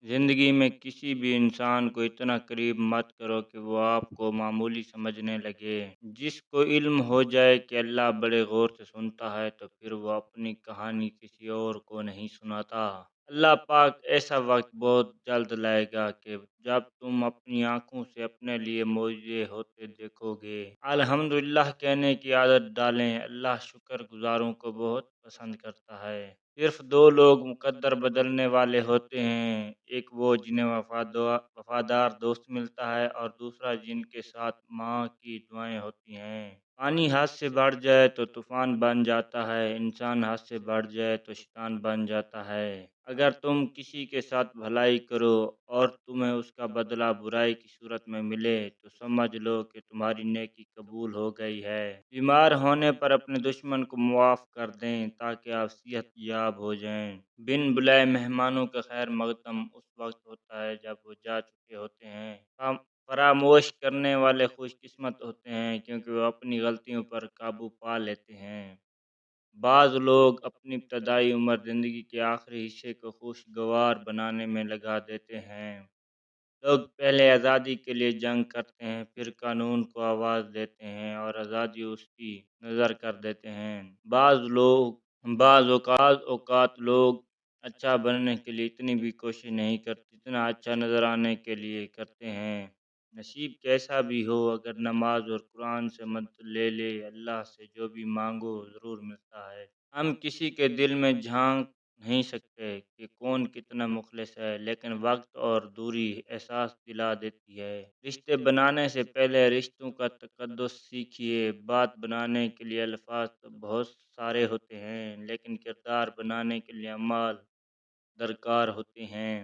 زندگی میں کسی بھی انسان کو اتنا قریب مت کرو کہ وہ آپ کو معمولی سمجھنے لگے۔ جس کو علم ہو جائے کہ اللہ بڑے غور سے سنتا ہے تو پھر وہ اپنی کہانی کسی اور کو نہیں سناتا۔ اللہ پاک ایسا وقت بہت جلد لائے گا کہ جب تم اپنی آنکھوں سے اپنے لیے معجزے ہوتے دیکھو گے۔ الحمدللہ کہنے کی عادت ڈالیں۔ اللہ شکر گزاروں کو بہت پسند کرتا ہے۔ صرف دو لوگ مقدر بدلنے والے ہوتے ہیں، ایک وہ جنہیں وفادار دوست ملتا ہے اور دوسرا جن کے ساتھ ماں کی دعائیں ہوتی ہیں۔ پانی ہاتھ سے بڑھ جائے تو طوفان بن جاتا ہے، انسان ہاتھ سے بڑھ جائے تو شیطان بن جاتا ہے۔ اگر تم کسی کے ساتھ بھلائی کرو اور تمہیں اس کا بدلہ برائی کی صورت میں ملے تو سمجھ لو کہ تمہاری نیکی قبول ہو گئی ہے۔ بیمار ہونے پر اپنے دشمن کو معاف کر دیں تاکہ آپ صحت یاب ہو جائیں۔ بن بلائے مہمانوں کا خیر مقدم اس وقت ہوتا ہے جب وہ جا چکے ہوتے ہیں۔ فراموش کرنے والے خوش قسمت ہوتے ہیں کیونکہ وہ اپنی غلطیوں پر قابو پا لیتے ہیں۔ بعض لوگ اپنی ابتدائی عمر زندگی کے آخری حصے کو خوشگوار بنانے میں لگا دیتے ہیں۔ لوگ پہلے آزادی کے لیے جنگ کرتے ہیں، پھر قانون کو آواز دیتے ہیں اور آزادی اس کی نظر کر دیتے ہیں۔ بعض اوقات لوگ اچھا بننے کے لیے اتنی بھی کوشش نہیں کرتے جتنا اچھا نظر آنے کے لیے کرتے ہیں۔ نصیب کیسا بھی ہو، اگر نماز اور قرآن سے مدد لے لے، اللہ سے جو بھی مانگو ضرور ملتا ہے۔ ہم کسی کے دل میں جھانک نہیں سکتے کہ کون کتنا مخلص ہے، لیکن وقت اور دوری احساس دلا دیتی ہے۔ رشتے بنانے سے پہلے رشتوں کا تقدس سیکھیے۔ بات بنانے کے لیے الفاظ تو بہت سارے ہوتے ہیں، لیکن کردار بنانے کے لیے اعمال درکار ہوتے ہیں۔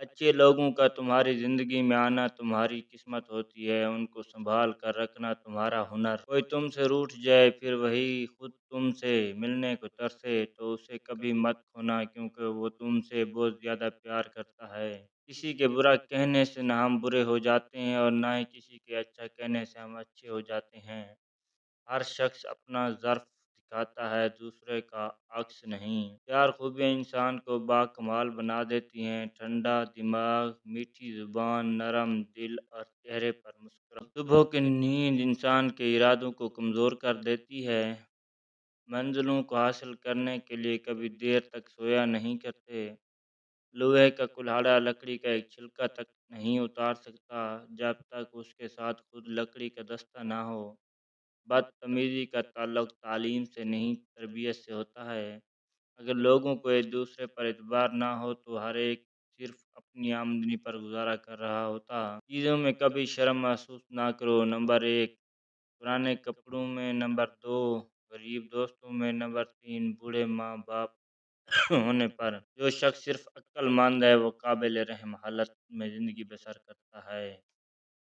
اچھے لوگوں کا تمہاری زندگی میں آنا تمہاری قسمت ہوتی ہے، ان کو سنبھال کر رکھنا تمہارا ہنر۔ کوئی تم سے روٹھ جائے پھر وہی خود تم سے ملنے کو ترسے تو اسے کبھی مت کھونا، کیونکہ وہ تم سے بہت زیادہ پیار کرتا ہے۔ کسی کے برا کہنے سے نہ ہم برے ہو جاتے ہیں اور نہ ہی کسی کے اچھا کہنے سے ہم اچھے ہو جاتے ہیں۔ ہر شخص اپنا ظرف دکھاتا ہے، دوسرے کا عکس نہیں۔ چار خوبیاں انسان کو باکمال بنا دیتی ہیں: ٹھنڈا دماغ، میٹھی زبان، نرم دل اور چہرے پر مسکراہٹ۔ صبح کی نیند انسان کے ارادوں کو کمزور کر دیتی ہے۔ منزلوں کو حاصل کرنے کے لیے کبھی دیر تک سویا نہیں کرتے۔ لوہے کا کلہاڑا لکڑی کا ایک چھلکا تک نہیں اتار سکتا جب تک اس کے ساتھ خود لکڑی کا دستہ نہ ہو۔ بدتمیزی کا تعلق تعلیم سے نہیں، تربیت سے ہوتا ہے۔ اگر لوگوں کو ایک دوسرے پر اعتبار نہ ہو تو ہر ایک صرف اپنی آمدنی پر گزارا کر رہا ہوتا۔ چیزوں میں کبھی شرم محسوس نہ کرو۔ نمبر 1، پرانے کپڑوں میں۔ نمبر 2، غریب دوستوں میں۔ نمبر 3، بوڑھے ماں باپ ہونے پر۔ جو شخص صرف عقل مند ہے وہ قابل رحم حالت میں زندگی بسر کرتا ہے۔